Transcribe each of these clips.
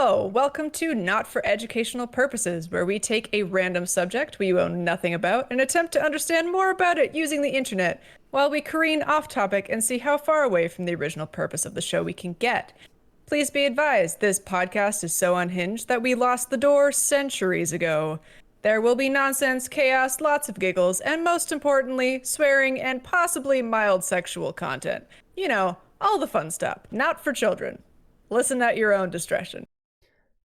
Hello, welcome to Not for Educational Purposes, where we take a random subject we know nothing about and attempt to understand more about it using the internet, while we careen off topic and see how far away from the original purpose of the show we can get. Please be advised, this podcast is so unhinged that we lost the door centuries ago. There will be nonsense, chaos, lots of giggles, and most importantly, swearing and possibly mild sexual content. You know, all the fun stuff, not for children. Listen at your own discretion.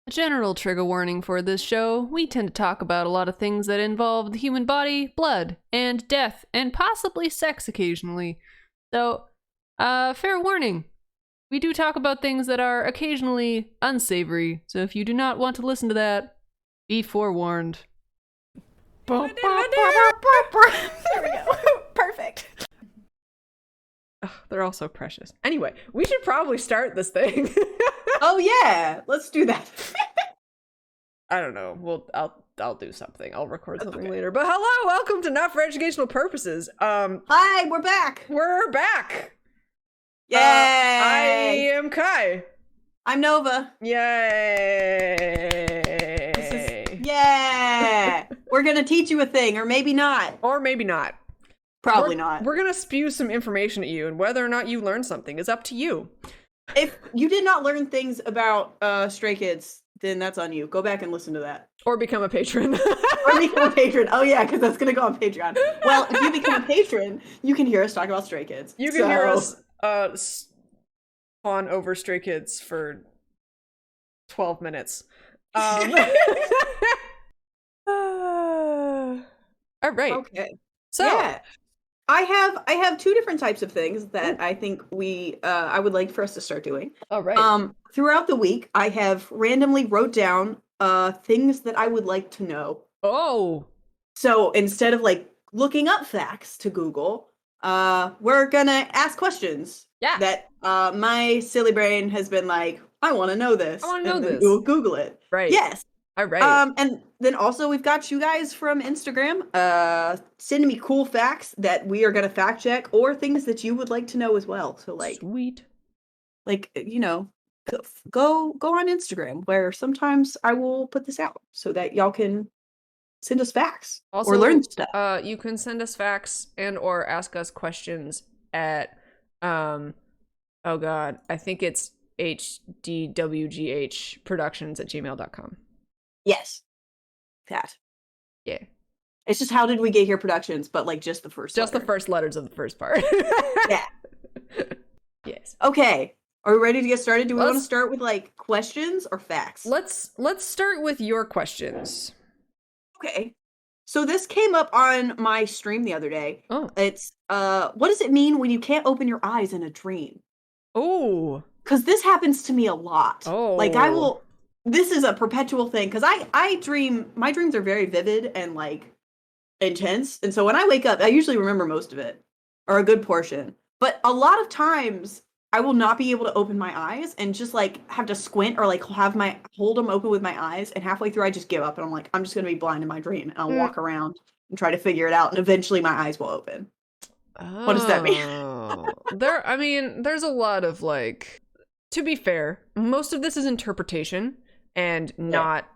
A general trigger warning for this show: we tend to talk about a lot of things that involve the human body, blood, and death, and possibly sex occasionally. So, fair warning. We do talk about things that are occasionally unsavory, so if you do not want to listen to that, be forewarned. There we go. Perfect. Ugh, they're all so precious. Anyway, we should probably start this thing. Oh yeah, let's do that. I don't know. I'll do something. I'll record something later. But hello, welcome to Not for Educational Purposes. Hi, we're back. We're back. Yay! I am Kai. I'm Nova. Yay! Yeah. We're gonna teach you a thing, or maybe not. Or maybe not. Probably not. We're gonna spew some information at you, and whether or not you learn something is up to you. If you did not learn things about Stray Kids, then that's on you. Go back and listen to that. Or become a patron. Or become a patron. Oh yeah, because that's gonna go on Patreon. Well, if you become a patron, you can hear us talk about Stray Kids. You can hear us fawn over Stray Kids for 12 minutes. All right. Okay. So, yeah. I have two different types of things that I think I would like for us to start doing. all right. Throughout the week, I have randomly wrote down things that I would like to know. Oh. So instead of like looking up facts to Google, we're gonna ask questions. Yeah. That my silly brain has been like, I want to know this. I wanna know and then this. We'll Google it. Right. Yes. All right. And then also we've got you guys from Instagram sending me cool facts that we are gonna fact check, or things that you would like to know as well. So Sweet. you know, go on Instagram, where sometimes I will put this out so that y'all can send us facts Also, or learn stuff. you can send us facts and or ask us questions at oh god, I think it's hdwghproductions@gmail.com. Yes, that. Yeah. It's just How Did We Get Here Productions, but like just the first. Just the letter. first letters of the first part. Yeah. Yes. Okay. Are we ready to get started? Do we want to Let's- start with like questions or facts? Let's start with your questions. Okay. So this came up on my stream the other day. Oh. It's what does it mean when you can't open your eyes in a dream? Oh. Because this happens to me a lot. Oh. Like this is a perpetual thing, because I dream, my dreams are very vivid and like intense. And so when I wake up, I usually remember most of it, or a good portion. But a lot of times I will not be able to open my eyes and just like have to squint or like hold them open with my eyes. And halfway through I just give up and I'm like, I'm just going to be blind in my dream. And I'll walk around and try to figure it out. And eventually my eyes will open. What does that mean? There's a lot of like, to be fair, most of this is interpretation and not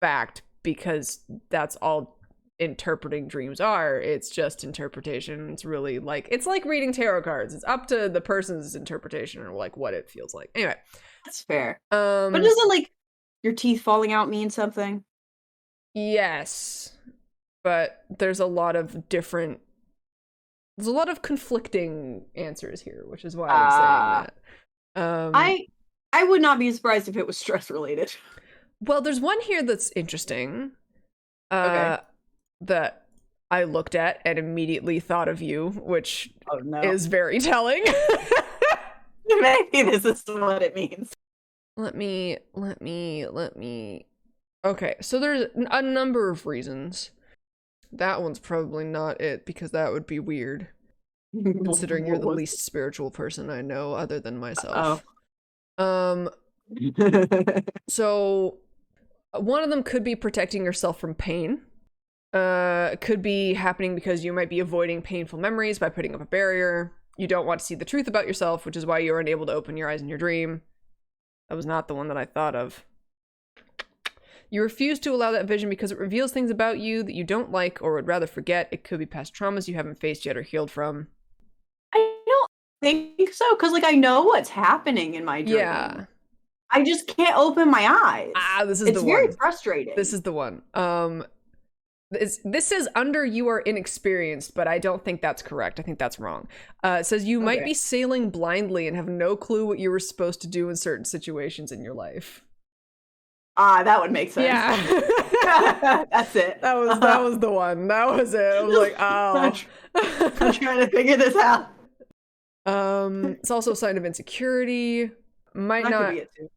fact, because that's all interpreting dreams are. It's just interpretation. It's really like, it's like reading tarot cards. It's up to the person's interpretation or like what it feels like. Anyway, That's fair. But doesn't like your teeth falling out mean something? yes, but there's a lot of conflicting answers here, which is why I'm saying that. I would not be surprised if it was stress related. Well, there's one here that's interesting. Okay. That I looked at and immediately thought of you, which Oh no. is very telling. Maybe this is what it means. Let me. Okay, so there's a number of reasons. That one's probably not it, because that would be weird, considering you're the least spiritual person I know other than myself. So one of them could be protecting yourself from pain. Could be happening because you might be avoiding painful memories by putting up a barrier. You don't want to see the truth about yourself, which is why you're unable to open your eyes in your dream. That was not the one that I thought of. You refuse to allow that vision because it reveals things about you that you don't like or would rather forget. It could be past traumas you haven't faced yet or healed from. I don't think so, because like I know what's happening in my dream. Yeah. I just can't open my eyes. This is it's the very one. frustrating. This is the one. This says under you are inexperienced, but I don't think that's correct. I think that's wrong. It says you might be sailing blindly and have no clue what you were supposed to do in certain situations in your life. That would make sense. Yeah. That's it. That was the one. That was it. I was like, oh. I'm trying to figure this out. It's also a sign of insecurity. Might That not could be it too.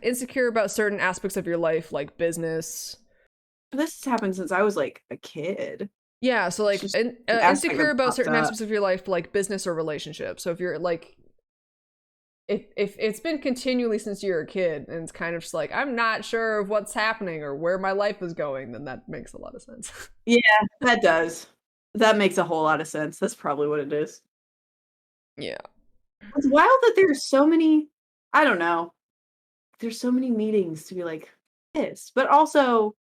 Insecure about certain aspects of your life, like business. This has happened since I was like a kid. Yeah, so like aspect insecure that about popped certain up. aspects of your life, like business or relationships. So if you're like, if it's been continually since you're a kid, and it's kind of just like I'm not sure of what's happening or where my life is going, then that makes a lot of sense. Yeah, that does. That makes a whole lot of sense. That's probably what it is. Yeah. It's wild that there's so many. I don't know. There's so many meetings to be like this, but also,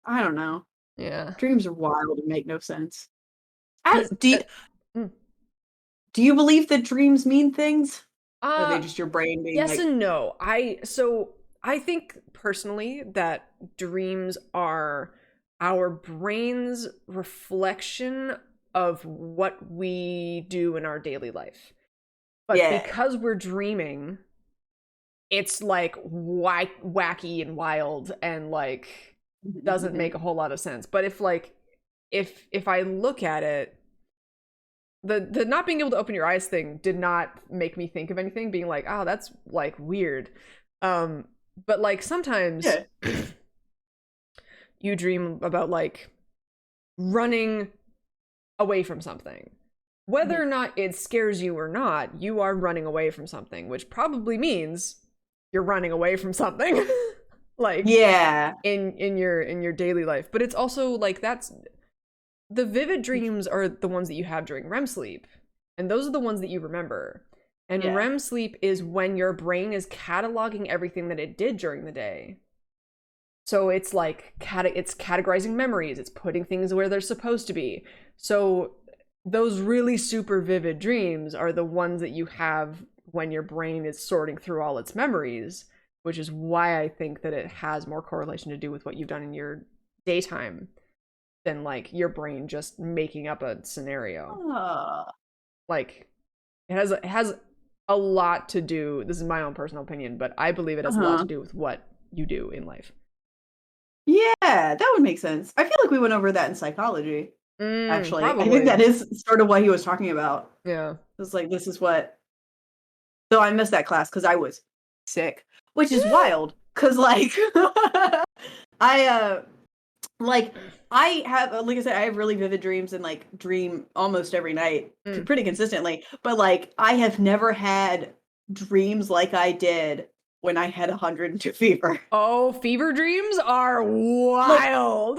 I don't know. Yeah. Dreams are wild and make no sense. mm. Do you believe that dreams mean things? Or are they Uh, just your brain being yes like, and no. I think personally that dreams are our brain's reflection of what we do in our daily life. But Yeah. because we're dreaming, it's like wacky and wild and like doesn't make a whole lot of sense. But if I look at it, the not being able to open your eyes thing did not make me think of anything being like, oh, that's like weird. But like sometimes you dream about like running away from something. Whether or not it scares you or not, you are running away from something, which probably means you're running away from something. Like in your daily life. But it's also like that's the vivid dreams are the ones that you have during REM sleep. And those are the ones that you remember. And REM sleep is when your brain is cataloging everything that it did during the day. So it's like it's categorizing memories, it's putting things where they're supposed to be. So those really super vivid dreams are the ones that you have when your brain is sorting through all its memories, which is why I think that it has more correlation to do with what you've done in your daytime than like your brain just making up a scenario. Like it has a lot to do. This is my own personal opinion, but I believe it has a lot to do with what you do in life. Yeah, that would make sense. I feel like we went over that in psychology. Actually, probably. I think that is sort of what he was talking about. Yeah, it's like this is what. So I missed that class because I was sick, which is wild. Because like, I have, like I said, I have really vivid dreams and like dream almost every night, pretty consistently. But like, I have never had dreams like I did when I had 102 fever. Oh, fever dreams are wild.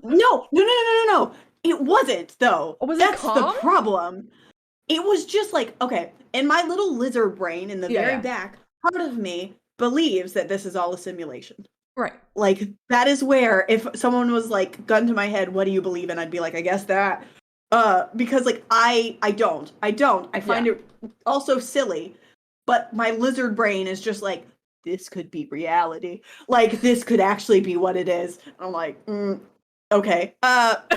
Like, no. It wasn't though. That's the problem. It was just like, okay, in my little lizard brain in the very back, part of me believes that this is all a simulation. Right. Like, that is where if someone was like, gun to my head, what do you believe in? I'd be like, I guess that. Because like I don't. I find it also silly, but my lizard brain is just like, this could be reality. Like, this could actually be what it is. And I'm like, okay. But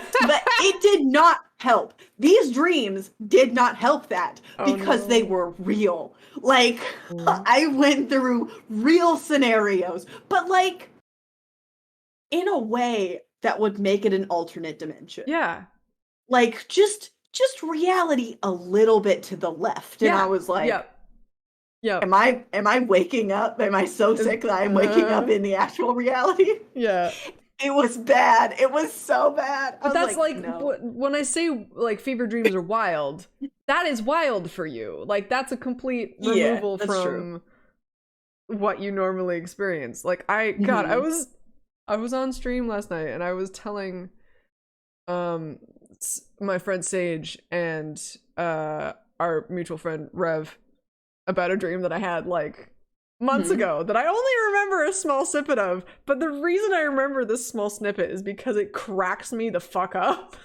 it did not help. These dreams did not help that because they were real. Like, I went through real scenarios, but like in a way that would make it an alternate dimension. Yeah. Like just reality a little bit to the left. And I was like, Am I waking up? Am I so sick that I'm waking up in the actual reality? Yeah. It was bad. It was so bad. But that's like no. when I say like fever dreams are wild, that is wild for you. Like that's a complete removal from what you normally experience. Like I was on stream last night and I was telling my friend Sage and our mutual friend Rev about a dream that I had like months Mhm. ago that I only remember a small snippet of, but the reason I remember this small snippet is because it cracks me the fuck up.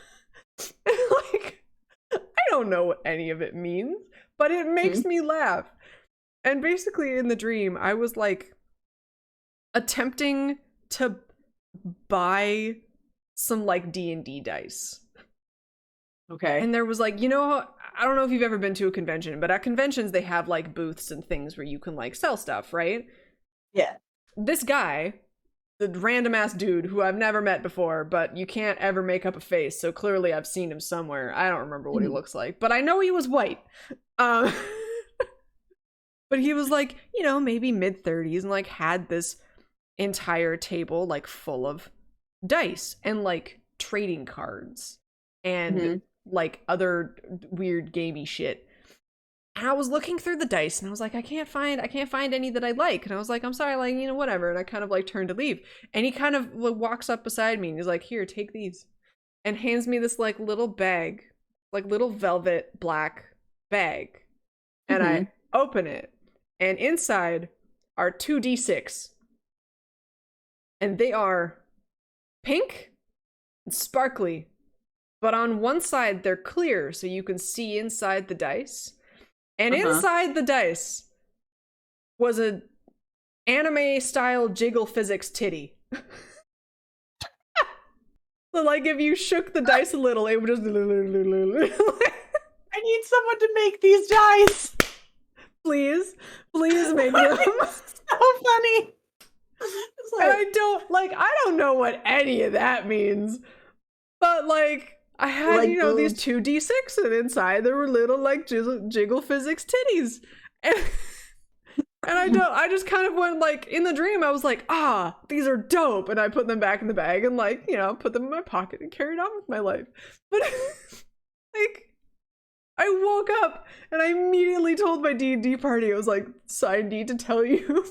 Like, I don't know what any of it means, but it makes me laugh. And basically in the dream, I was like attempting to buy some like D&D dice. Okay. And there was like, you know, I don't know if you've ever been to a convention, but at conventions they have like booths and things where you can like sell stuff, right? Yeah. This guy, the random ass dude who I've never met before, but you can't ever make up a face, so clearly I've seen him somewhere. I don't remember what he looks like, but I know he was white. Um, but he was like, you know, maybe mid-30s and like had this entire table like full of dice and like trading cards and like other weird gamey shit. And I was looking through the dice and I was like, I can't find any that I like. And I was like, I'm sorry, like, you know, whatever. And I kind of like turned to leave. And he kind of walks up beside me and he's like, here, take these. And hands me this like little bag, like little velvet black bag. And I open it. And inside are 2d6. And they are pink and sparkly. But on one side, they're clear, so you can see inside the dice. And inside the dice was a anime-style jiggle physics titty. So, like, if you shook the dice a little, it would just... I need someone to make these dice. Please make them. So funny. And I don't know what any of that means. But, like... I had, like, you know, these 2d6, and inside there were little, like, jiggle physics titties. And I just kind of went, like, in the dream, I was like, these are dope. And I put them back in the bag and, like, you know, put them in my pocket and carried on with my life. But, like, I woke up and I immediately told my D&D party, I was like, so I need to tell you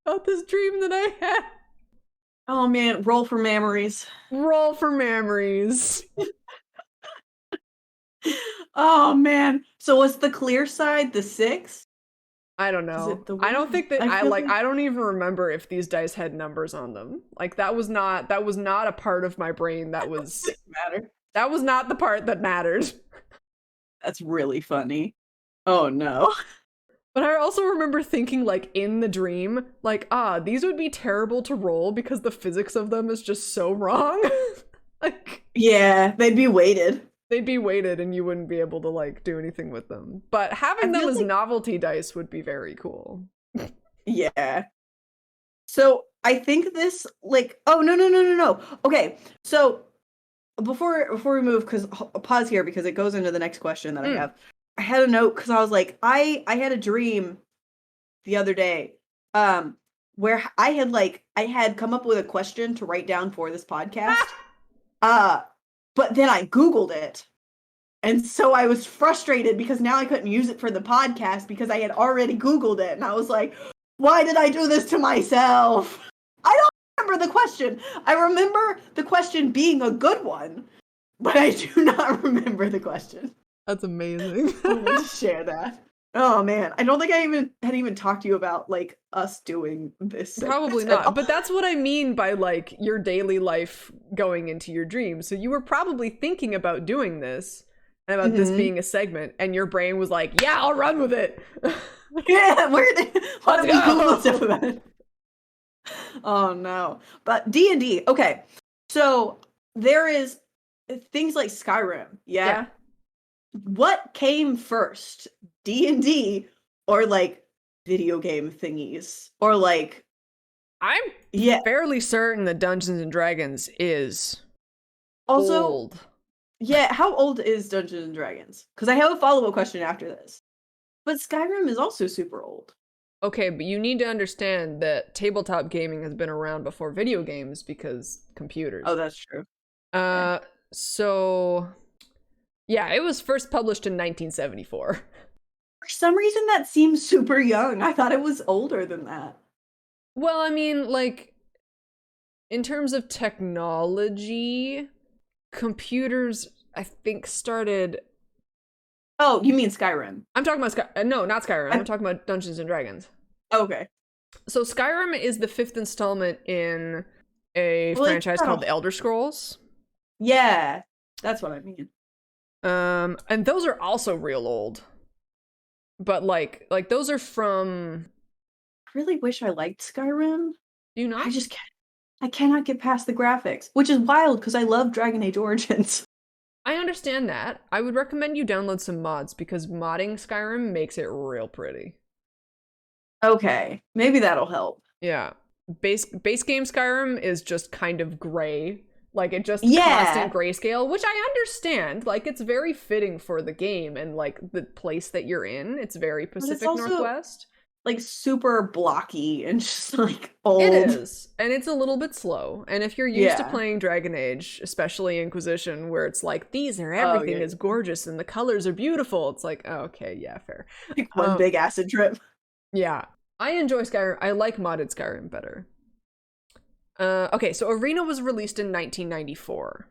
about this dream that I had. Oh, man, roll for memories. Roll for memories. Oh man. So what's the clear side? The 6? I don't know. I don't think that I don't even remember if these dice had numbers on them. Like that was not a part of my brain that was matter. That was not the part that mattered. That's really funny. Oh no. But I also remember thinking, like, in the dream, like, these would be terrible to roll because the physics of them is just so wrong. Like, yeah, they'd be weighted. They'd be weighted and you wouldn't be able to, like, do anything with them. But having them as novelty dice would be very cool. Yeah. So, I think this, like... Oh, no. Okay, so, before we move, because... Pause here, because it goes into the next question that I have. I had a note, because I was like, I had a dream the other day, where I had come up with a question to write down for this podcast. But then I Googled it. And so I was frustrated because now I couldn't use it for the podcast because I had already Googled it. And I was like, why did I do this to myself? I don't remember the question. I remember the question being a good one, but I do not remember the question. That's amazing. I wanted to share that. Oh man, I don't think I had talked to you about like us doing this. Probably not, but that's what I mean by like your daily life going into your dreams. So you were probably thinking about doing this and about this being a segment, and your brain was like, "Yeah, I'll run with it." Yeah, what do we Google stuff about it? Oh no, but D&D. Okay, so there is things like Skyrim. Yeah. What came first, D&D or like video game thingies or like? I'm fairly certain that Dungeons and Dragons is also old. Yeah, how old is Dungeons and Dragons? Because I have a follow-up question after this. But Skyrim is also super old. Okay, but you need to understand that tabletop gaming has been around before video games because computers. Oh, that's true. So yeah, it was first published in 1974. For some reason, that seems super young. I thought it was older than that. Well, I mean, like, in terms of technology, computers, I think, started... Oh, you mean Skyrim? I'm talking about no, not Skyrim. I'm talking about Dungeons and Dragons. Okay. So Skyrim is the fifth installment in a Well, it's franchise got called a- The Elder Scrolls. Yeah, that's what I mean. And those are also real old. But like those are from, I really wish I liked Skyrim. do you I not? just can't. I cannot get past the graphics, which is wild because I love Dragon Age Origins. I understand that. I would recommend you download some mods because modding Skyrim makes it real pretty. Okay, maybe that'll help. Yeah. Base game Skyrim is just kind of gray. Like it just Yeah, constant grayscale, which I understand. Like it's very fitting for the game and like the place that you're in. It's very but it's Pacific also Northwest. like super blocky and just like It old. is, and it's a little bit slow. And if you're used to Yeah. playing Dragon Age, especially Inquisition, where it's like these are Oh everything yeah. is gorgeous and the colors are beautiful, it's like, oh, okay, yeah, fair. Like one Um, big acid trip. yeah, I enjoy Skyrim. I like modded Skyrim better. Okay, so Arena was released in 1994,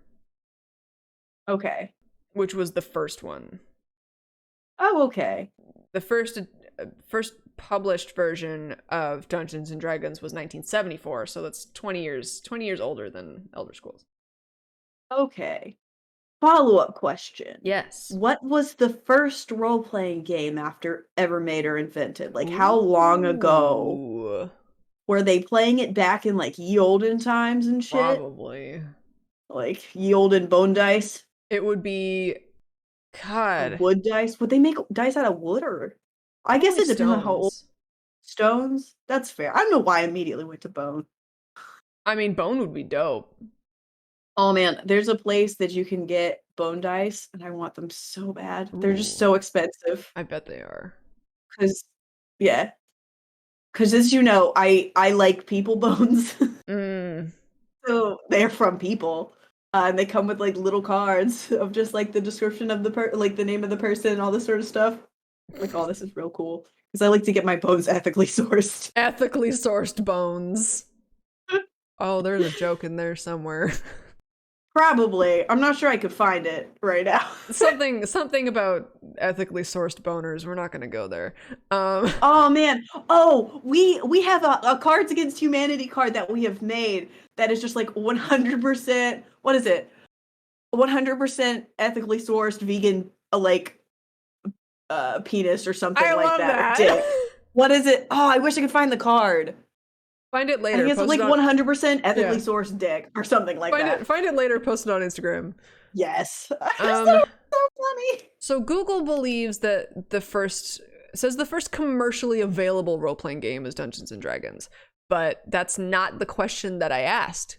Okay. which was the first one. Oh, okay. The first published version of Dungeons and Dragons was 1974, so that's 20 years older than Elder Scrolls. Okay. Follow-up question. Yes. What was the first role-playing game after ever made or invented? Like, how long ago Ooh, were they playing it back in like ye olden times and shit? probably. Like ye olden bone dice, It would be or God. wood dice? Would they make dice out of wood or? I guess it Probably depends on how old. stones. Stones? That's fair. I don't know why I immediately went to bone. I mean, bone would be dope. Oh man, there's a place that you can get bone dice, and I want them so bad. They're just Ooh, so expensive. I bet they are. Cause yeah, cause as you know, I like people bones, Mm. so they're from people, and they come with like little cards of just like the description of like the name of the person and all this sort of stuff. Like, oh, this is real cool because I like to get my bones ethically sourced. Ethically sourced bones. Oh, there's a joke in there somewhere. Probably, I'm not sure I could find it right now. something about ethically sourced boners. We're not gonna go there. Oh man! Oh, we have a Cards Against Humanity card that we have made that is just like 100%. What is it? 100% ethically sourced vegan, like penis or something I like love that. Or that. dick. What is it? Oh, I wish I could find the card. Find it I later. think it's Post like it on, 100% ethically yeah. sourced dick or something like Find that. it. Find it later. Post it on Instagram. Yes. So Um. funny. So Google believes that the first commercially available role-playing game is Dungeons and Dragons, but that's not the question that I asked.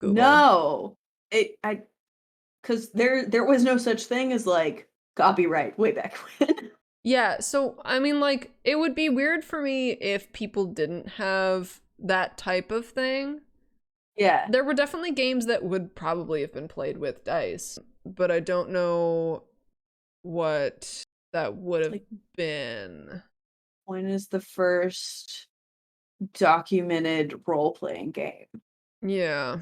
Google. No. Because there was no such thing as like copyright way back when. Yeah, so I mean like it would be weird for me if people didn't have that type of thing. Yeah. There were definitely games that would probably have been played with dice, but I don't know what that would have Like, been. when is the first documented role-playing game? Yeah.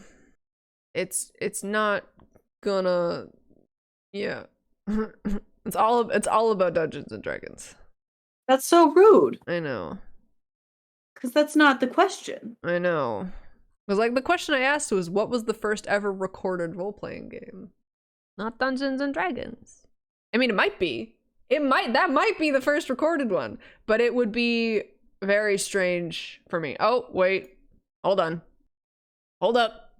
It's not gonna, yeah. It's all about Dungeons and Dragons. That's so rude. I know. Because that's not the question. I know. Because like the question I asked was what was the first ever recorded role-playing game? Not Dungeons and Dragons. I mean, it might be. That might be the first recorded one, but it would be very strange for me. Oh, wait. Hold on. Hold up.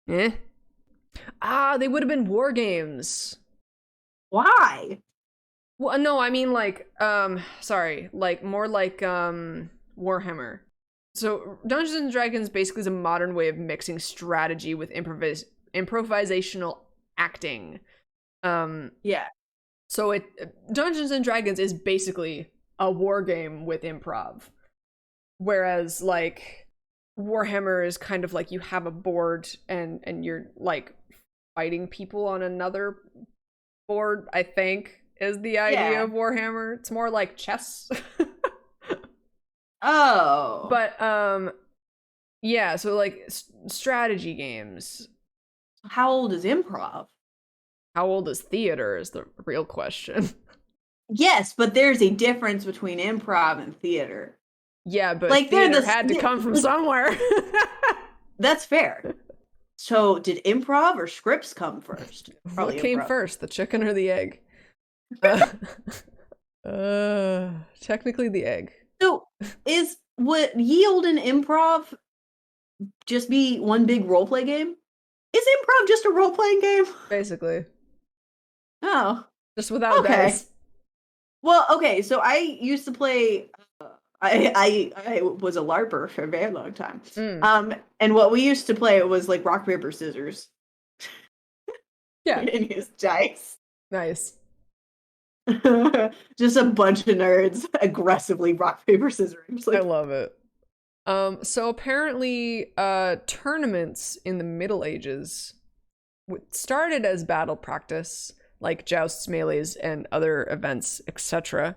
Eh? Ah, they would have been war games. Why? Well, no, I mean like, sorry, like more like Warhammer. So Dungeons and Dragons basically is a modern way of mixing strategy with improvisational acting. Yeah. So Dungeons and Dragons is basically a war game with improv. Whereas like Warhammer is kind of like you have a board and you're like fighting people on another board, I think, is the idea Yeah. of Warhammer. It's more like chess. Oh. But yeah, so like strategy games. How old is improv? How old is theater is the real question. Yes, but there's a difference between improv and theater. Yeah, but Like, they're theater the had to come from like, somewhere. that's fair. So did improv or scripts come first? Probably What came improv. first, the chicken or the egg? Uh, technically the egg. So would Ye Olden Improv just be one big role play game? Is improv just a role playing game? Basically. Oh, Just without okay. dice. Well, okay. So I used to play. I was a LARPer for a very long time. And what we used to play was like rock paper scissors. Yeah. We didn't use dice. Nice. Just a bunch of nerds aggressively rock paper scissoring. I love it. So apparently, tournaments in the Middle Ages started as battle practice, like jousts, melees, and other events, etc.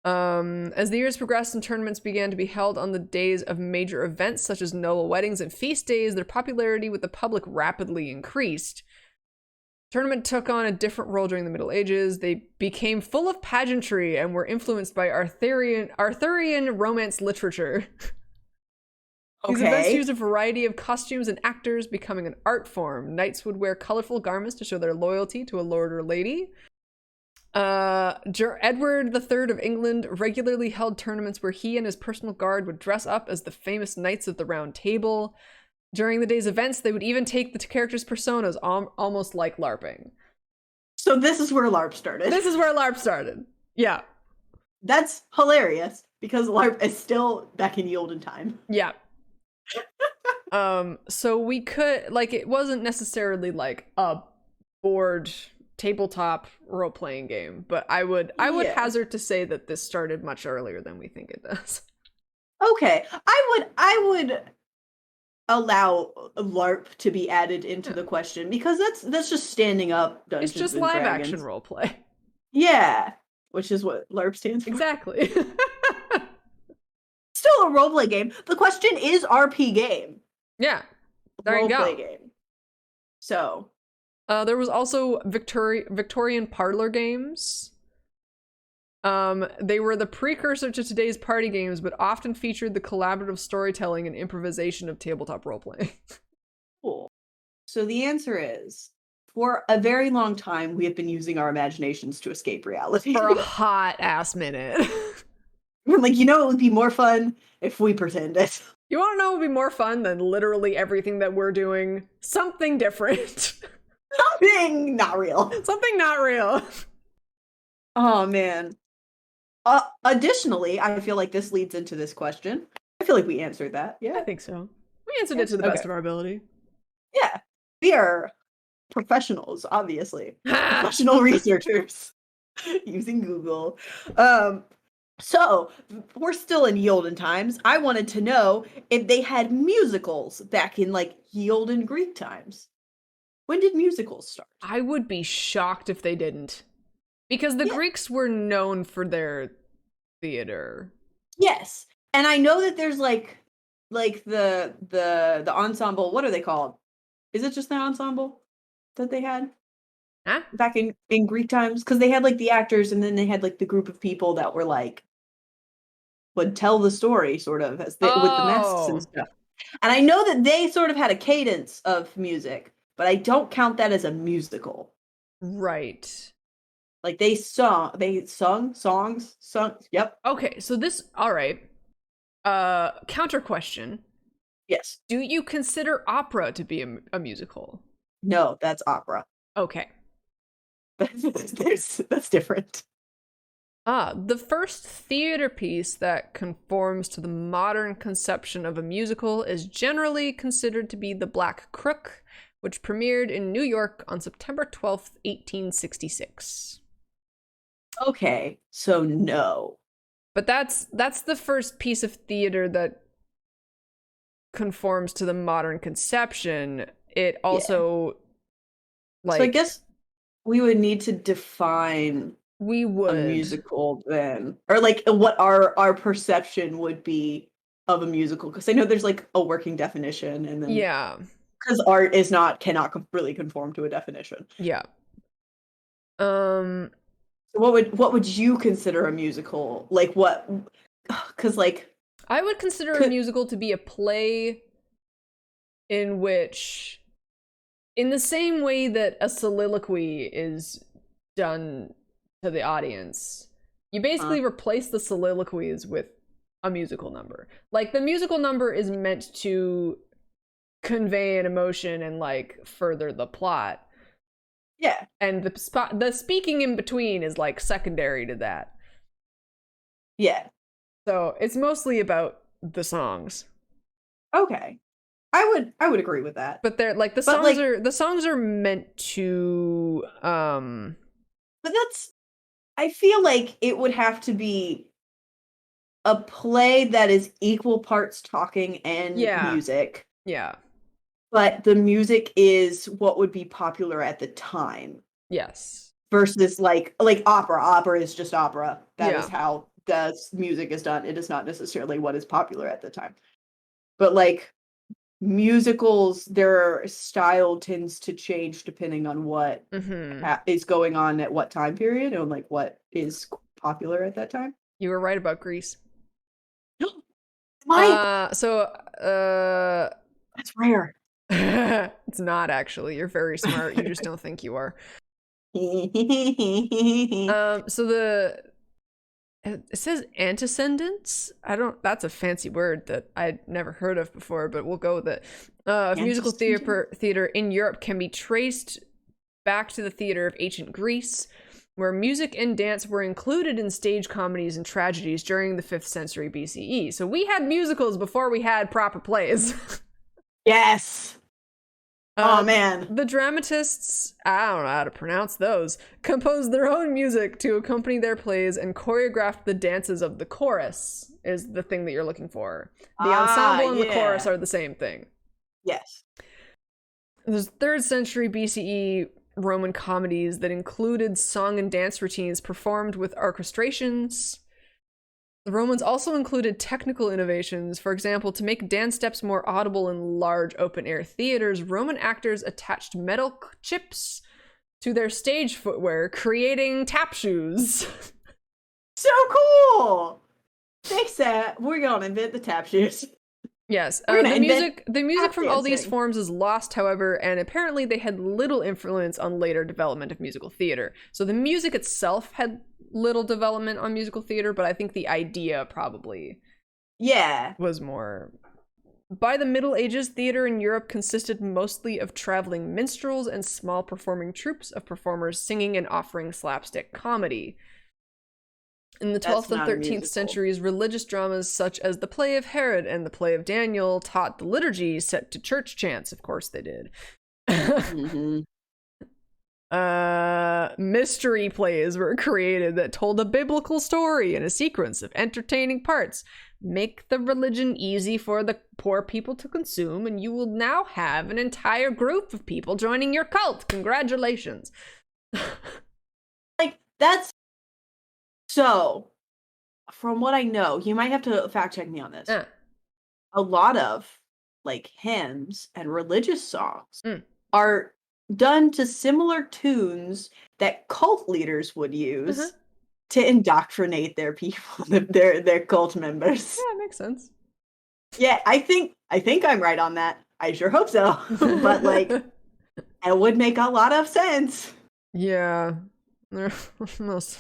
As the years progressed and tournaments began to be held on the days of major events such as noble weddings and feast days, their popularity with the public rapidly increased. Tournament took on a different role during the Middle Ages. They became full of pageantry and were influenced by Arthurian romance literature. These events used a variety of costumes and actors, becoming an art form. Knights would wear colorful garments to show their loyalty to a lord or lady. Edward III of England regularly held tournaments where he and his personal guard would dress up as the famous Knights of the Round Table. During the day's events, they would even take the characters' personas, almost like LARPing. So this is where LARP started. This is where LARP started. Yeah. That's hilarious, because LARP is still back in the olden time. Yeah. So we could, like, it wasn't necessarily like a board tabletop role-playing game, but I would hazard to say that this started much earlier than we think it does. Okay. I would allow LARP to be added into the question, because that's just standing up Dungeons It's just and live Dragons. action role play. Yeah, which is what LARP stands for. Exactly. Still a roleplay game. The question is RP game. Yeah. There you go. Roleplay game. So, there was also Victorian parlor games. They were the precursor to today's party games, but often featured the collaborative storytelling and improvisation of tabletop roleplaying. cool. So the answer is, for a very long time, we have been using our imaginations to escape reality. For a hot ass minute. We're like, it would be more fun if we pretended. You want to know what would be more fun than literally everything that we're doing? Something different. Something not real. Something not real. Oh, man. Additionally, I feel like this leads into this question. I feel like we answered that. Yeah. I think so. We answered it to the best of our ability. Yeah. We are professionals, obviously. Professional researchers using Google. So, we're still in Ye Olden times. I wanted to know if they had musicals back in, like, Ye Olden Greek times. When did musicals start? I would be shocked if they didn't. Because the Greeks were known for their theater. Yes. And I know that there's like the ensemble, what are they called? Is it just the ensemble that they had? Huh? Back in Greek times? Because they had like the actors, and then they had like the group of people that were like would tell the story sort of with the masks and stuff. And I know that they sort of had a cadence of music, but I don't count that as a musical. Right. Like they sung songs. Yep. Okay, so this, all right. Counter question. Yes. Do you consider opera to be a musical? No, that's opera. Okay. That's different. The first theater piece that conforms to the modern conception of a musical is generally considered to be The Black Crook, which premiered in New York on September 12th, 1866. Okay, so no. But that's the first piece of theater that conforms to the modern conception. It also so I guess we would need to define a musical then, or like what our perception would be of a musical, because I know there's like a working definition, and then because art cannot really conform to a definition. So what would you consider a musical? Like what? Because like I would consider a Could- musical to be a play in which, in the same way that a soliloquy is done to the audience, you basically replace the soliloquies with a musical number. Like, the musical number is meant to convey an emotion and like further the plot, Yeah. and the speaking in between is like secondary to that. Yeah. So it's mostly about the songs. Okay. I would agree with that. But they're like, the But, songs like- are meant to But that's I feel like it would have to be a play that is equal parts talking and Yeah. music, yeah. but the music is what would be popular at the time Yes. versus like opera. Opera is just opera. That is Yeah. how the music is done. It is not necessarily what is popular at the time. But like musicals, their style tends to change depending on what is going on at what time period and like what is popular at that time. You were right about Grease. Mike, that's rare. It's not actually. You're very smart. You just don't think you are. So it says antecedents. That's a fancy word that I'd never heard of before, but we'll go with it. Musical theater in Europe can be traced back to the theater of ancient Greece, where music and dance were included in stage comedies and tragedies during the 5th century BCE. So we had musicals before we had proper plays. Yes. Oh man. The dramatists, I don't know how to pronounce those, composed their own music to accompany their plays and choreographed the dances of the chorus, is the thing that you're looking for. The ensemble and the chorus are the same thing. Yes. There's 3rd century BCE Roman comedies that included song and dance routines performed with orchestrations. The Romans also included technical innovations. For example, to make dance steps more audible in large open-air theaters, Roman actors attached metal chips to their stage footwear, creating tap shoes. So cool! They said, we're gonna invent the tap shoes. Yes, We're the gonna music tap from all these dancing. forms is lost, however, and apparently they had little influence on later development of musical theater. So the music itself had little development on musical theater, but I think the idea probably was more. By the Middle Ages, theater in Europe consisted mostly of traveling minstrels and small performing troupes of performers singing and offering slapstick comedy. In the 12th and 13th centuries, religious dramas such as the Play of Herod and the Play of Daniel taught the liturgy set to church chants. Of course they did. Mystery plays were created that told a biblical story in a sequence of entertaining parts. Make the religion easy for the poor people to consume, and you will now have an entire group of people joining your cult. Congratulations. Like, that's so, from what I know, you might have to fact check me on this. A lot of like hymns and religious songs are done to similar tunes that cult leaders would use to indoctrinate their people, their cult members. Yeah, it makes sense. Yeah, I think I'm right on that. I sure hope so. But like, it would make a lot of sense. Yeah. Because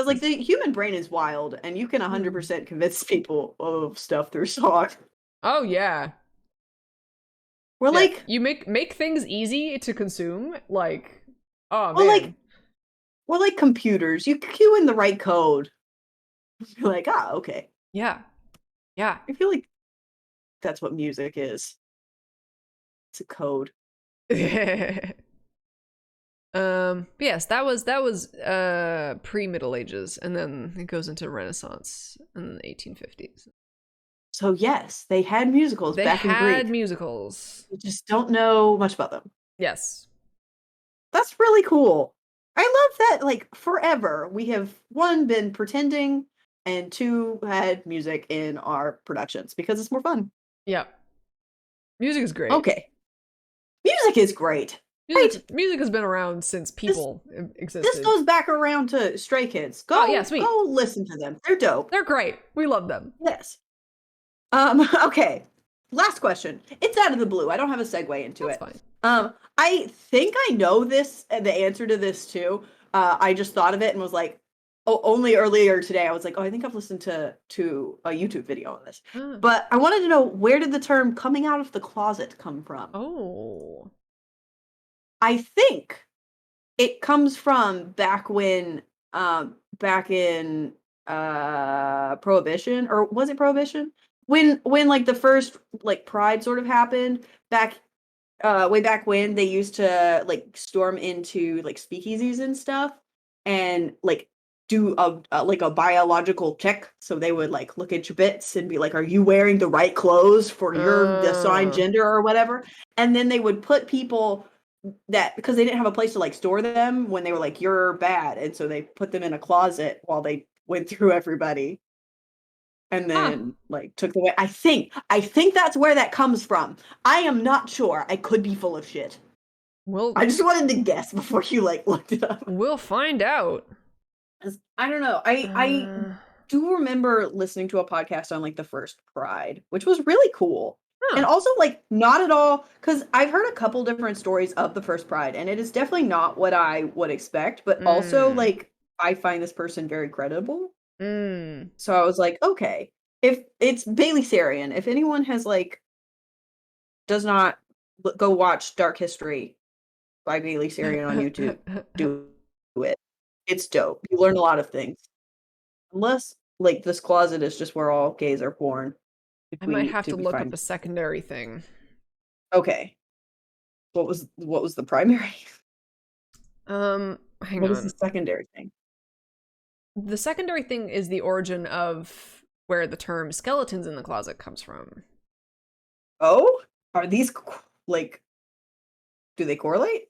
like the human brain is wild, and you can 100% convince people of stuff through song. Oh yeah. We're like, you make things easy to consume. Like, oh man. We're like computers. You cue in the right code. You're like, okay. Yeah. Yeah. I feel like that's what music is. It's a code. Yes, that was pre-Middle Ages, and then it goes into Renaissance in the 1850s. So yes, they had musicals back in Greek. They had musicals. We just don't know much about them. Yes. That's really cool. I love that, like, forever we have, 1, been pretending, and 2, had music in our productions because it's more fun. Yeah. Music is great. Okay. Music is great. Music has been around since people existed. This goes back around to Stray Kids. Go, go listen to them. They're dope. They're great. We love them. Yes. Okay. Last question. It's out of the blue. I don't have a segue into it. That's fine. I think I know the answer to this too. I just thought of it and was like, oh, only earlier today I was like, oh, I think I've listened to a YouTube video on this. But I wanted to know, where did the term coming out of the closet come from? Oh. I think it comes from back in Prohibition, or was it Prohibition? When like the first like Pride sort of happened back way back when, they used to like storm into like speakeasies and stuff and like do a biological check. So they would like look at your bits and be like, are you wearing the right clothes for your assigned gender or whatever? And then they would put people that, because they didn't have a place to like store them when they were like, you're bad, and so they put them in a closet while they went through everybody and then like took away. I think that's where that comes from. I am not sure. I could be full of shit. I just wanted to guess before you like looked it up. We'll find out. I don't know. I do remember listening to a podcast on like the first Pride, which was really cool. And also, like, not at all, because I've heard a couple different stories of the first Pride, and it is definitely not what I would expect, but also, like, I find this person very credible. So I was like, okay, if it's Bailey Sarian, if anyone has, like, does not go watch Dark History by Bailey Sarian on YouTube, do it. It's dope. You learn a lot of things. Unless, like, this closet is just where all gays are born. I might have to look up a secondary thing. Okay. What was the primary? Hang on. What was the secondary thing? The secondary thing is the origin of where the term skeletons in the closet comes from. Oh? Are these like, do they correlate?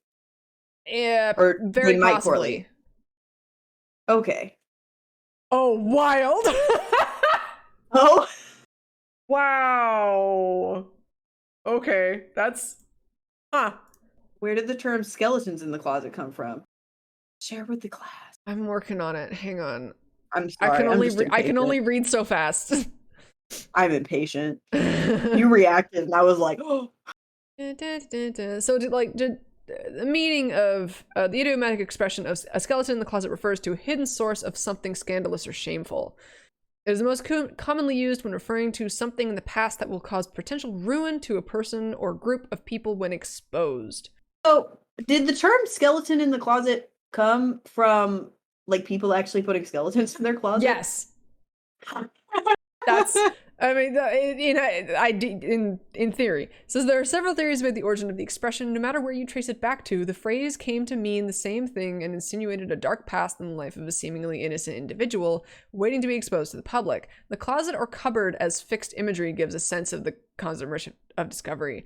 Yeah, or very they possibly. Might correlate. Okay. Oh, wild. Oh. Wow. Okay, that's... Where did the term skeletons in the closet come from? Share with the class. I'm working on it. Hang on. I'm sorry. I can only read so fast. I'm impatient. You reacted and I was like, oh. So the meaning of the idiomatic expression of a skeleton in the closet refers to a hidden source of something scandalous or shameful. It is the most commonly used when referring to something in the past that will cause potential ruin to a person or group of people when exposed. Oh, did the term skeleton in the closet come from like people actually putting skeletons in their closet? Yes. That's, I mean, in theory. It says there are several theories about the origin of the expression. No matter where you trace it back to, the phrase came to mean the same thing and insinuated a dark past in the life of a seemingly innocent individual waiting to be exposed to the public. The closet or cupboard as fixed imagery gives a sense of the constant rush of discovery.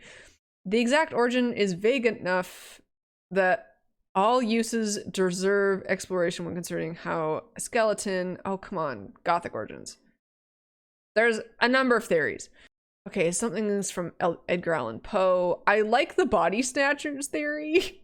The exact origin is vague enough that all uses deserve exploration when considering how a skeleton... Oh, come on. Gothic origins. There's a number of theories. Okay, something is from Edgar Allan Poe. I like the body snatchers theory.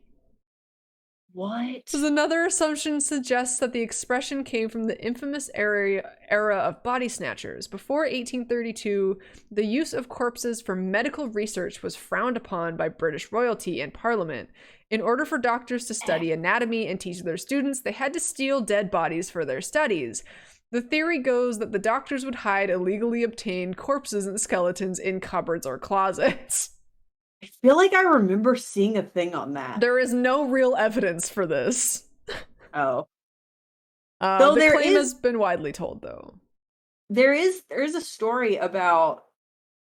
What? So another assumption suggests that the expression came from the infamous era of body snatchers. Before 1832, the use of corpses for medical research was frowned upon by British royalty and parliament. In order for doctors to study anatomy and teach their students, they had to steal dead bodies for their studies. The theory goes that the doctors would hide illegally obtained corpses and skeletons in cupboards or closets. I feel like I remember seeing a thing on that. There is no real evidence for this. Oh. The claim has been widely told, though. There is a story about,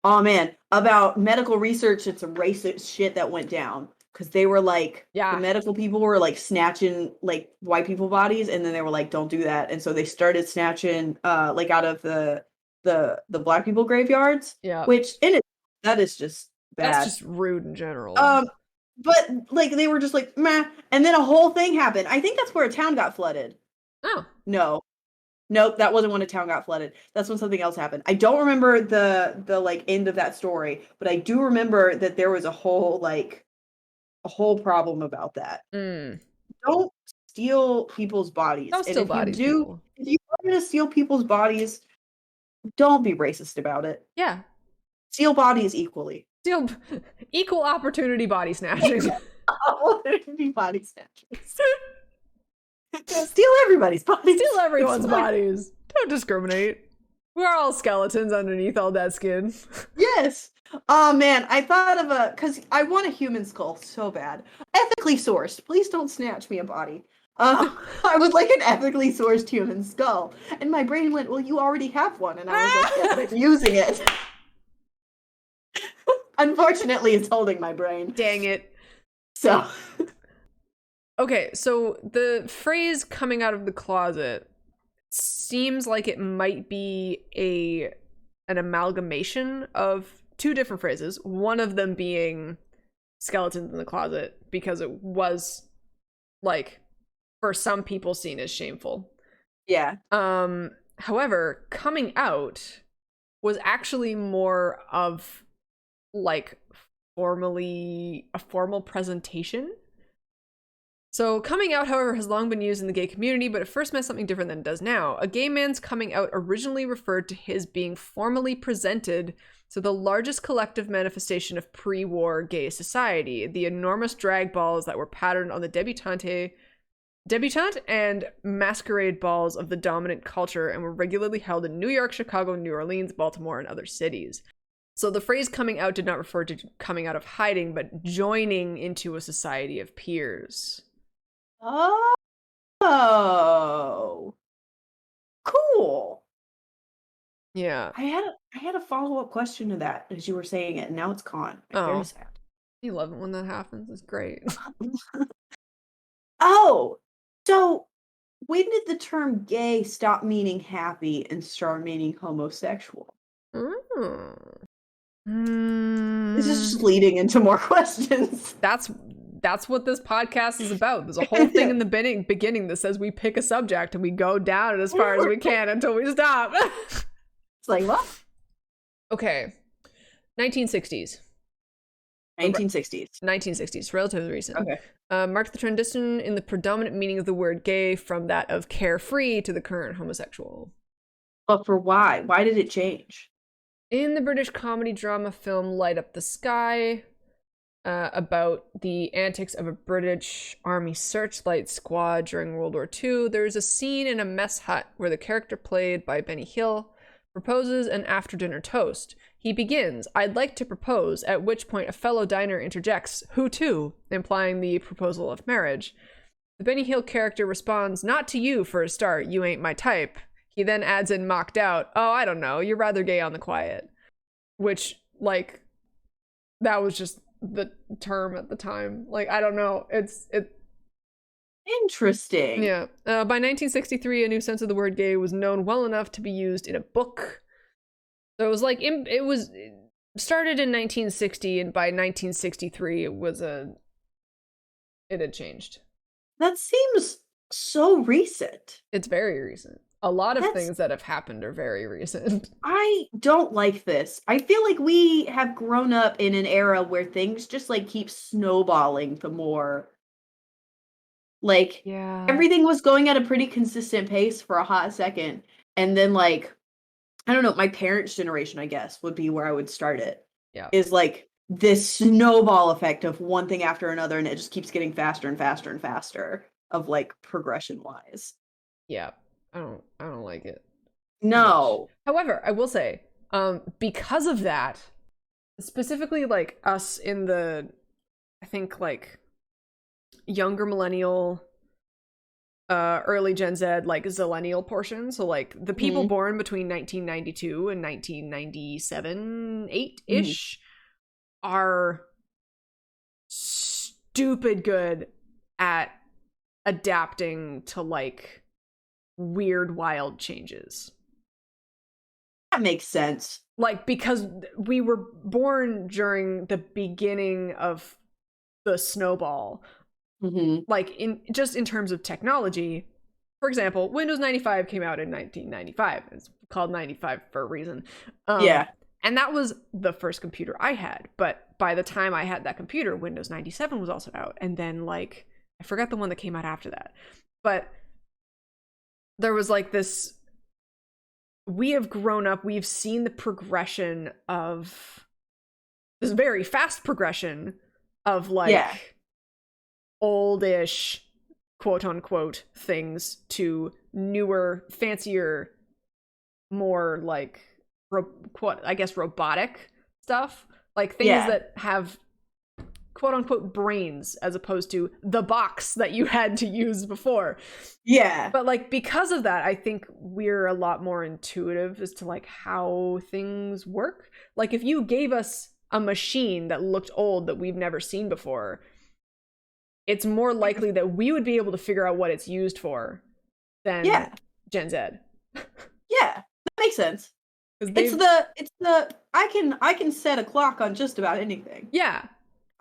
about medical research and some racist shit that went down. Because they were like, the medical people were like snatching like white people bodies, and then they were like, don't do that. And so they started snatching like out of the black people graveyards. Yeah. Which that is just bad. That's just rude in general. But like they were just like, meh. And then a whole thing happened. I think that's where a town got flooded. Oh. Nope, that wasn't when a town got flooded. That's when something else happened. I don't remember the like end of that story, but I do remember that there was a whole like a whole problem about that. Don't steal people's bodies. Don't And steal if you bodies, do, people. if you are going to steal people's bodies, don't be racist about it. Yeah. Steal bodies equally. Steal equal opportunity body snatching. Body snatchers. Steal everybody's bodies. Steal everyone's bodies. Don't discriminate. We're all skeletons underneath all that skin. Yes. Oh man, I thought of because I want a human skull so bad. Ethically sourced. Please don't snatch me a body. I would like an ethically sourced human skull. And my brain went, well, you already have one. And I was like, yeah, but I'm using it. Unfortunately, it's holding my brain. Dang it. So. Okay, so the phrase coming out of the closet seems like it might be an amalgamation of two different phrases, one of them being skeletons in the closet because it was like for some people seen as shameful. Yeah. However, coming out was actually more of like a formal presentation. So coming out, however, has long been used in the gay community, but it first meant something different than it does now. A gay man's coming out originally referred to his being formally presented to the largest collective manifestation of pre-war gay society, the enormous drag balls that were patterned on the debutante and masquerade balls of the dominant culture and were regularly held in New York, Chicago, New Orleans, Baltimore, and other cities. So the phrase coming out did not refer to coming out of hiding, but joining into a society of peers. Oh, cool. Yeah. I had a follow-up question to that as you were saying it, and now it's gone. I'm very sad. You love it when that happens. It's great. Oh, so when did the term gay stop meaning happy and start meaning homosexual? This is just leading into more questions. That's what this podcast is about. There's a whole thing in the beginning that says we pick a subject and we go down it as far as we can until we stop. It's like, what? Okay. 1960s. 1960s, relatively recent. Okay. Marked the transition in the predominant meaning of the word gay from that of carefree to the current homosexual. But for why? Why did it change? In the British comedy drama film Light Up the Sky, about the antics of a British Army searchlight squad during World War II, there's a scene in a mess hut where the character played by Benny Hill proposes an after-dinner toast. He begins, "I'd like to propose," at which point a fellow diner interjects, "Who to?" implying the proposal of marriage. The Benny Hill character responds, "Not to you for a start, you ain't my type." He then adds in mocked out, "Oh, I don't know, you're rather gay on the quiet." Which, like, that was just the term at the time. Like, I don't know. It's Interesting. yeah. By 1963, a new sense of the word gay was known well enough to be used in a book. So it was like, it was started in 1960, and by 1963, it had changed. That seems so recent. It's very recent. A lot of things that have happened are very recent. I don't like this. I feel like we have grown up in an era where things just like keep snowballing the more. Like, Yeah. everything was going at a pretty consistent pace for a hot second. And then, like, I don't know, my parents' generation, I guess, would be where I would start it. Yeah. Is like this snowball effect of one thing after another, and it just keeps getting faster and faster and faster of like progression wise. Yeah. I don't like it. No. Much. However, I will say, because of that, specifically like us in the, I think like younger millennial, early Gen Z, like zillennial portion. So like the people born between 1992 and 1997, 8-ish are stupid good at adapting to like weird, wild changes. That makes sense. Like, because we were born during the beginning of the snowball. Like, in terms of technology. For example, Windows 95 came out in 1995. It's called 95 for a reason. Yeah. And that was the first computer I had. But by the time I had that computer, Windows 97 was also out. And then, like, I forgot the one that came out after that. But there was like this, we have grown up, we've seen the progression of this very fast progression of like oldish, quote unquote, things to newer, fancier, more like robotic stuff, like things that have quote unquote brains as opposed to the box that you had to use before. But like because of that, I think we're a lot more intuitive as to like how things work. Like if you gave us a machine that looked old that we've never seen before, it's more likely that we would be able to figure out what it's used for than Gen Z. That makes sense. It's the I can set a clock on just about anything.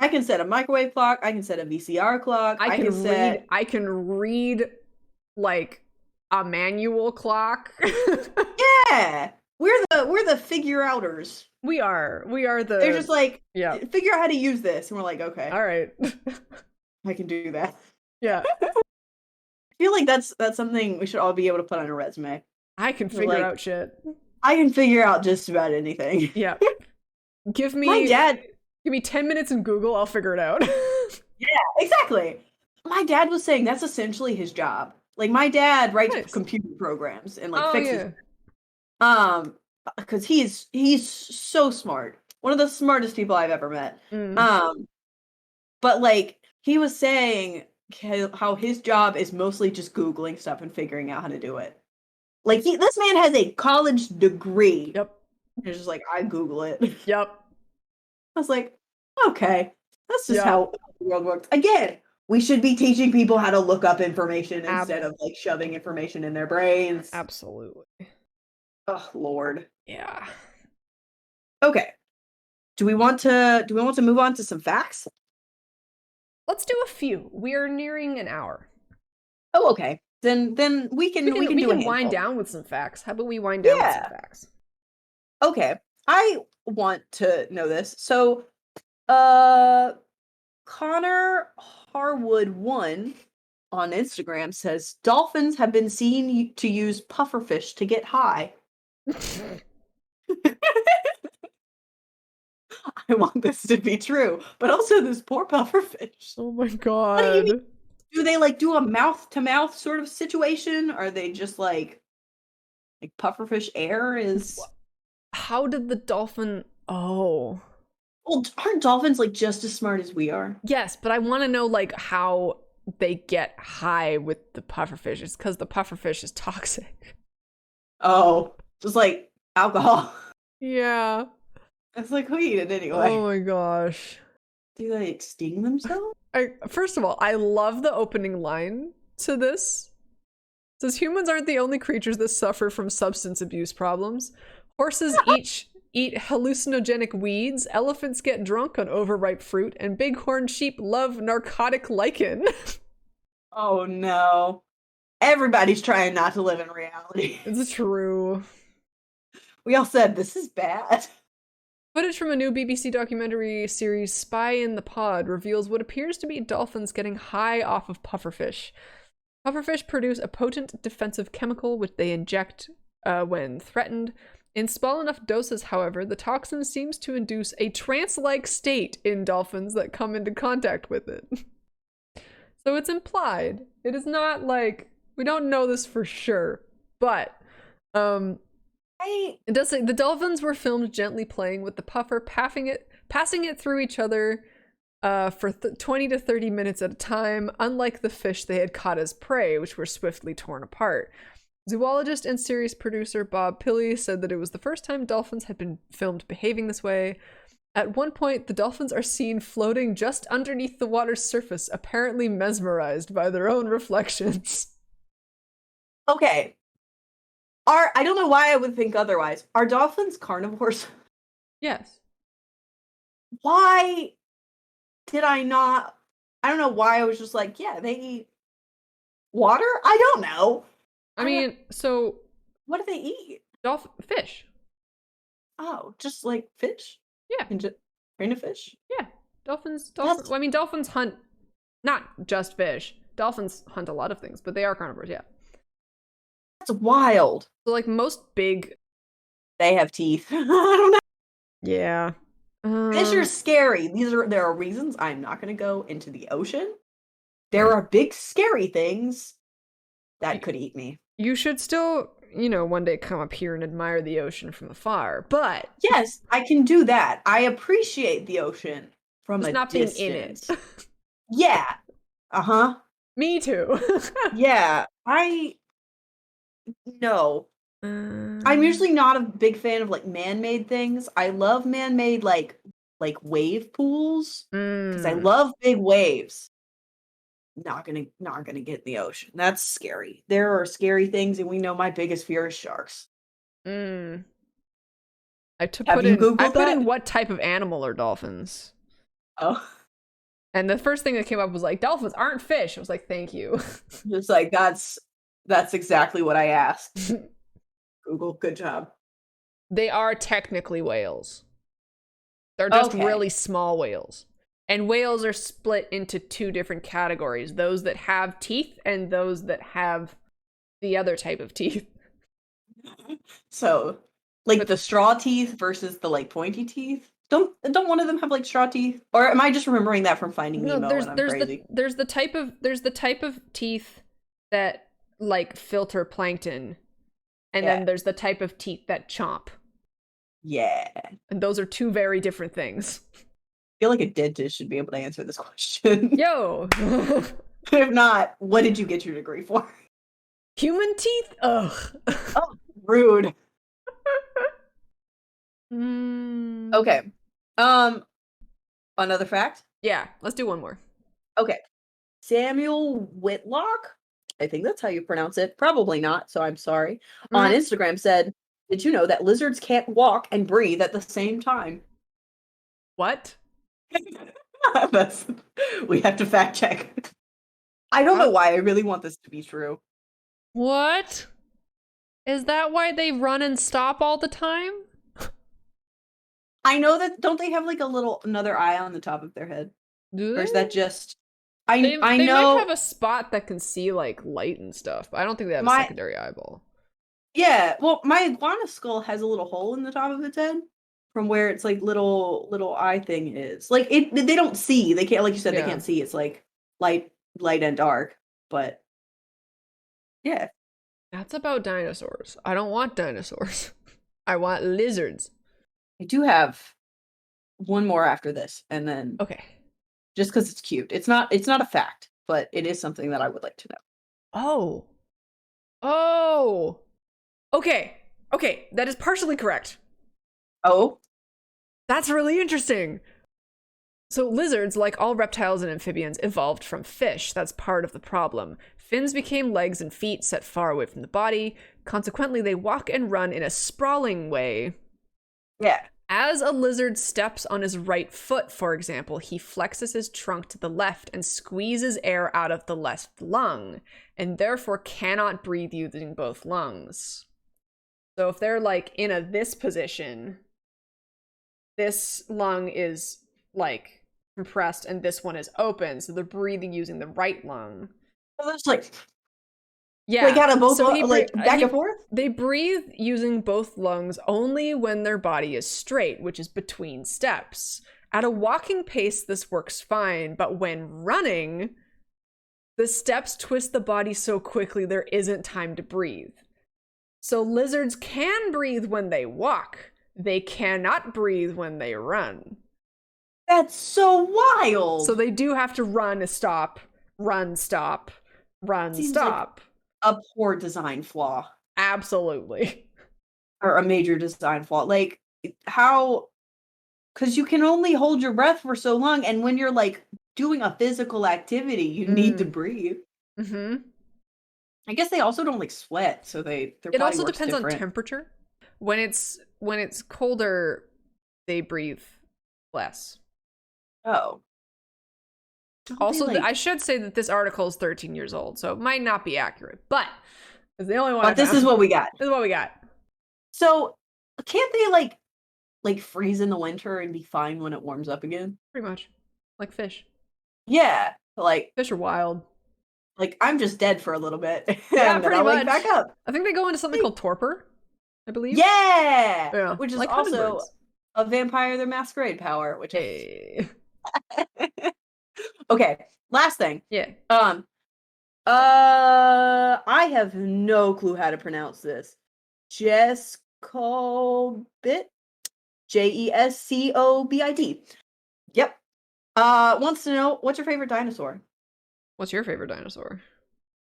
I can set a microwave clock, I can set a VCR clock, I can read like a manual clock. We're the figure outers. We are the, they're just like, figure out how to use this, and we're like, okay, all right. I can do that. I feel like that's something we should all be able to put on a resume. I can figure out shit. I can figure out just about anything. Give me 10 minutes in Google, I'll figure it out. Exactly. My dad was saying that's essentially his job. Like my dad writes computer programs and like fixes because he's so smart. One of the smartest people I've ever met. But like he was saying how his job is mostly just Googling stuff and figuring out how to do it. Like this man has a college degree. It's just like I Google it. I was like, okay, that's just how the world works. Again, we should be teaching people how to look up information instead of like shoving information in their brains. Absolutely. Oh Lord. Okay. Do we want to move on to some facts? Let's do a few. We are nearing an hour. Oh, okay. Then we can wind down with some facts. How about we wind down with some facts? Okay. I want to know this. So, Connor Harwood 1 on Instagram says dolphins have been seen to use pufferfish to get high. I want this to be true, but also this poor pufferfish. Oh my god. What do you mean? Do they like do a mouth-to-mouth sort of situation? Or are they just like pufferfish air is? How did the dolphin? Oh, well, aren't dolphins like just as smart as we are? Yes, but I want to know like how they get high with the pufferfish. It's because the pufferfish is toxic. Oh, just like alcohol. Yeah. It's like weed anyway. Oh my gosh. Do they sting themselves? First of all, I love the opening line to this. It says humans aren't the only creatures that suffer from substance abuse problems. Horses eat hallucinogenic weeds, elephants get drunk on overripe fruit, and bighorn sheep love narcotic lichen. Oh no. Everybody's trying not to live in reality. It's true. We all said this is bad. Footage from a new BBC documentary series, Spy in the Pod, reveals what appears to be dolphins getting high off of pufferfish. Pufferfish produce a potent defensive chemical which they inject when threatened. In small enough doses, however, the toxin seems to induce a trance-like state in dolphins that come into contact with it. So it's implied. It is not like, we don't know this for sure, but it does say the dolphins were filmed gently playing with the puffer, passing it through each other for 20 to 30 minutes at a time, unlike the fish they had caught as prey, which were swiftly torn apart. Zoologist and series producer Bob Pilley said that it was the first time dolphins had been filmed behaving this way. At one point, the dolphins are seen floating just underneath the water's surface, apparently mesmerized by their own reflections. Okay. I don't know why I would think otherwise. Are dolphins carnivores? Yes. Why did I not? I don't know why I was just like, yeah, they eat water? I don't know. I mean, so what do they eat? Fish. Oh, just like fish? Yeah. And just train a fish? Yeah. Dolphins. That's- Well, I mean, dolphins hunt not just fish. Dolphins hunt a lot of things, but they are carnivores, yeah. That's wild. So, like, most big. They have teeth. I don't know. Yeah. Fish are scary. There are reasons I'm not going to go into the ocean. There are big scary things that could eat me. You should still, one day come up here and admire the ocean from afar, but Yes, I can do that. I appreciate the ocean from just a not distance. being in it. Yeah. Uh-huh. Me too. Yeah. No. I'm usually not a big fan of like man-made things. I love man-made like wave pools because I love big waves. Not gonna get in the ocean. That's scary. There are scary things, and we know my biggest fear is sharks. I Have put you in Googled that? what type of animal are dolphins, Oh, and the first thing that came up was like dolphins aren't fish. I was like, thank you. just like that's exactly what I asked. Google, good job. They are technically whales. They're just Okay. really small whales. And whales are split into two different categories, those that have teeth and those that have the other type of teeth. So, like the straw teeth versus the like pointy teeth. Don't one of them have like straw teeth? Or am I just remembering that from Finding Nemo and I'm crazy? There's the type of teeth that like filter plankton, and then there's the type of teeth that chomp. Yeah. And those are two very different things. I feel like a dentist should be able to answer this question. Yo. If not, what did you get your degree for? Human teeth? Ugh. Oh, rude. Mm. Okay. Another fact? Yeah, let's do one more. Okay. Samuel Whitlock, I think that's how you pronounce it. Probably not, so I'm sorry. On Instagram said, "Did you know that lizards can't walk and breathe at the same time?" What? We have to fact check. I don't know why I really want this to be true. What? Is that why they run and stop all the time? I know that, don't they have like another eye on the top of their head? Do Or is they? that just They know might have a spot that can see like light and stuff, but I don't think they have a secondary eyeball. Yeah, well, my iguana skull has a little hole in the top of its head from where its like little eye thing is. Like they don't see. They can't, like you said, they can't see. It's like light and dark. But yeah. That's about dinosaurs. I don't want dinosaurs. I want lizards. I do have one more after this, and then Okay. just because it's cute. It's not a fact, but it is something that I would like to know. Oh. Okay. That is partially correct. Oh? That's really interesting. So lizards, like all reptiles and amphibians, evolved from fish. That's part of the problem. Fins became legs and feet set far away from the body. Consequently, they walk and run in a sprawling way. Yeah. As a lizard steps on his right foot, for example, he flexes his trunk to the left and squeezes air out of the left lung, and therefore cannot breathe using both lungs. So if they're like in this position, this lung is like compressed and this one is open, so they're breathing using the right lung. So there's like Yeah, out of both so back and forth? They breathe using both lungs only when their body is straight, which is between steps. At a walking pace, this works fine, but when running, the steps twist the body so quickly there isn't time to breathe. So lizards can breathe when they walk. They cannot breathe when they run. That's so wild. So they do have to run, stop, run, stop, run, Seems stop. Like a poor design flaw. Absolutely. Or a major design flaw. Like, how? Because you can only hold your breath for so long, and when you're like doing a physical activity, you need to breathe. Mm-hmm. I guess they also don't like sweat, so it also depends on temperature. When it's colder, they breathe less. Oh. Also, I should say that this article is 13 years old, so it might not be accurate, but it's the only one. But this is what we got. This is what we got. So, can't they like like freeze in the winter and be fine when it warms up again. Pretty much. Like fish. Yeah, like Fish are wild. I'm just dead for a little bit, Yeah, and then pretty I'll wake much. back up. I think they go into something called torpor, I believe. Yeah, Yeah, which is like also hummingbirds. a Vampire the Masquerade power. Which Hey. okay, last thing. Yeah. I have no clue how to pronounce this. Jescobit, Jescobid. Yep. Wants to know what's your favorite dinosaur? What's your favorite dinosaur?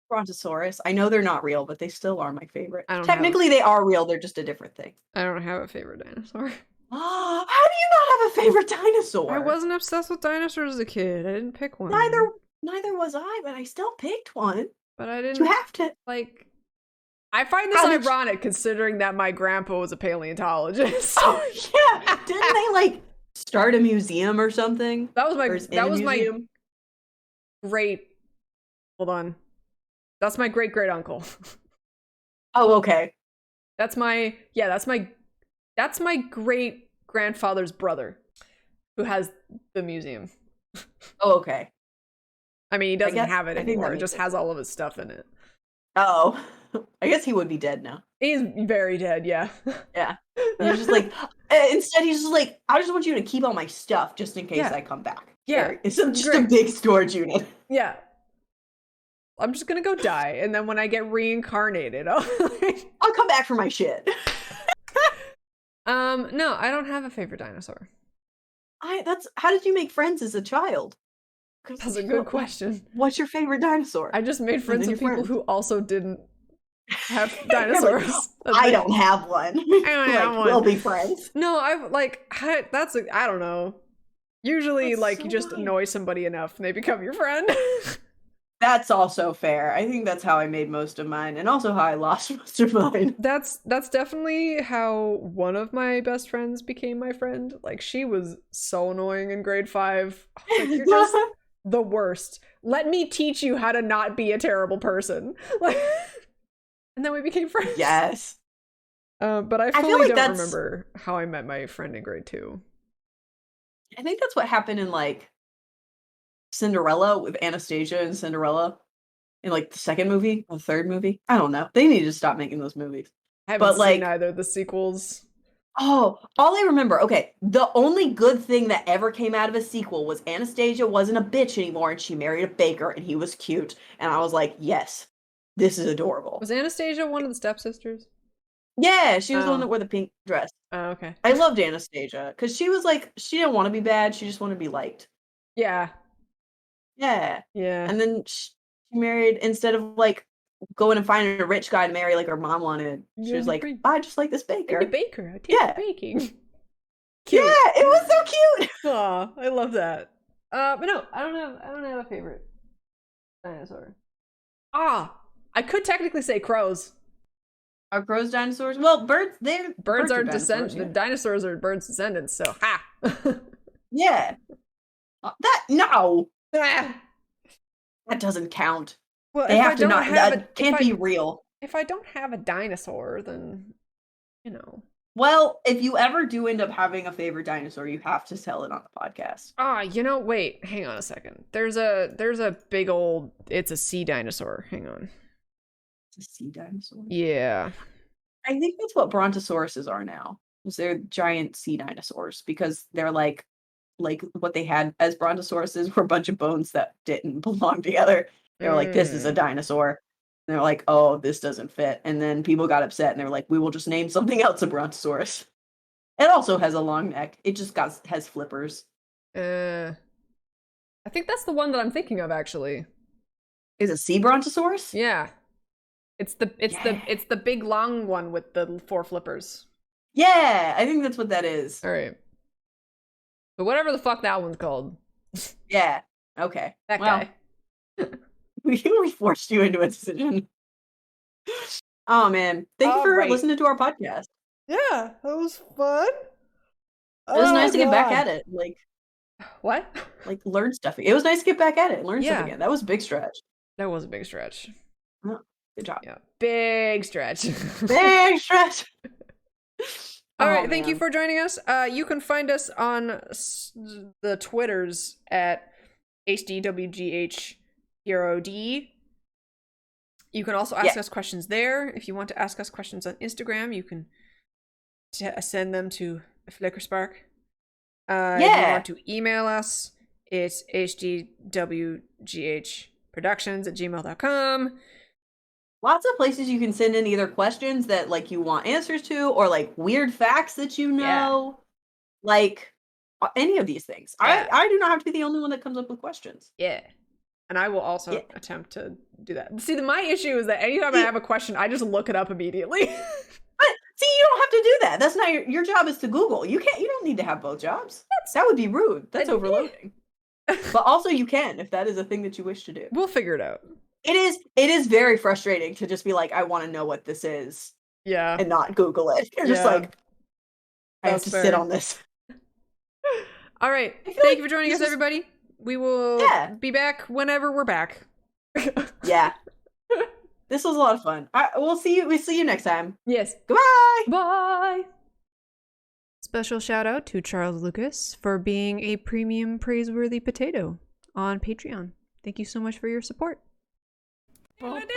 Brontosaurus. I know they're not real, but they still are my favorite. I don't have Technically, they are real. They're just a different thing. I don't have a favorite dinosaur. How do you not have a favorite dinosaur? I wasn't obsessed with dinosaurs as a kid. I didn't pick one. Neither was I, but I still picked one. But I didn't You have to. like. I find this How did you- ironic considering that my grandpa was a paleontologist. Oh yeah, didn't they like start a museum or something? That was my Or is in that a was my museum? great. Hold on. That's my great great uncle. Oh, okay. That's my great grandfather's brother who has the museum. Oh, okay. I mean, he doesn't have it I think that anymore. It makes just sense. has all of his stuff in it. Oh, I guess he would be dead now. He's very dead, yeah. Yeah. And he's just like, instead he's just like, I just want you to keep all my stuff just in case Yeah. I come back. Yeah. There. It's just a Great. big storage unit. Yeah. I'm just gonna go die, and then when I get reincarnated, I'll come back for my shit. no, I don't have a favorite dinosaur. How did you make friends as a child? That's a good question. What's your favorite dinosaur? I just made friends then with your people friends. who also didn't have dinosaurs. I don't have one. I don't have one. We'll be friends. No, I don't know. Usually, That's like, so you just weird. annoy somebody enough and they become your friend. That's also fair. I think that's how I made most of mine, and also how I lost most of mine. That's definitely how one of my best friends became my friend. Like, she was so annoying in grade 5. I was like, you're just the worst. Let me teach you how to not be a terrible person. Like, and then we became friends. Yes. But I feel fully like don't that's- remember how I met my friend in grade 2. I think that's what happened in like Cinderella with Anastasia and Cinderella in like the second movie or third movie. I don't know. They need to stop making those movies. I haven't But, seen like- either of the sequels. Oh, all I remember, okay, the only good thing that ever came out of a sequel was Anastasia wasn't a bitch anymore and she married a baker and he was cute. And I was like, yes, this is adorable. Was Anastasia one of the stepsisters? Yeah, she was the one Oh. that wore the pink dress. Oh, okay. I loved Anastasia because she was like, she didn't want to be bad, she just wanted to be liked. Yeah. Yeah. Yeah. And then she married, instead of like going and finding a rich guy to marry like her mom wanted, she Yeah, was like, great. I just like this Like baker. a baker. I take Yeah. baking. Yeah, it was so cute. Aw, I love that. But no, I don't have a favorite dinosaur. I could technically say crows. Are crows dinosaurs? Well, birds, Birds are dinosaurs, the dinosaurs are birds' descendants, so ha. Yeah. No, Ah. that doesn't count. Well, They if have I to don't not. have That can't be real. if I don't have a dinosaur, then you know. Well, if you ever do end up having a favorite dinosaur, you have to tell it on the podcast. Wait, hang on a second. There's a big old, it's a sea dinosaur. Hang on. It's a sea dinosaur. Yeah. I think that's what brontosauruses are now. Is they're giant sea dinosaurs because they're like what they had as brontosauruses were a bunch of bones that didn't belong together. They were like, this is a dinosaur. And they're like, oh, this doesn't fit. And then people got upset and they were like, we will just name something else a brontosaurus. It also has a long neck. It just has flippers. I think that's the one that I'm thinking of actually. Is it sea brontosaurus? Yeah. It's the big long one with the 4 flippers. Yeah, I think that's what that is. All right. But whatever the fuck that one's called. Yeah. Okay. That Well, guy. we forced you into a decision. Oh man. Thank you for Alright. listening to our podcast. Yeah, that was fun. It was nice to get back at it. What? Like learn stuff. It was nice to get back at it and learn Yeah. stuff again. That was a big stretch. That was a big stretch. Good job. Yeah, big stretch. Big stretch. All Oh, right, thank you man. for joining us. You can find us on the Twitters at HDWGH0D. You can also ask us questions there. If you want to ask us questions on Instagram, you can send them to Flickerspark. If you want to email us, it's hdwghproductions@gmail.com. Lots of places you can send in either questions that like you want answers to, or like weird facts that you know, like any of these things. Yeah. I do not have to be the only one that comes up with questions. Yeah. And I will also attempt to do that. See, my issue is that anytime I have a question, I just look it up immediately. But see, you don't have to do that. That's not your job is to Google. You don't need to have both jobs. That would be rude. That's overloading. But also you can if that is a thing that you wish to do. We'll figure it out. It is very frustrating to just be like, I want to know what this is. Yeah. And not Google it. You're just like, I have to sit on this. All right. Thank you for joining us, everybody. We will be back whenever we're back. Yeah. This was a lot of fun. We'll see you next time. Yes. Goodbye. Bye. Special shout out to Charles Lucas for being a premium praiseworthy potato on Patreon. Thank you so much for your support. I did it!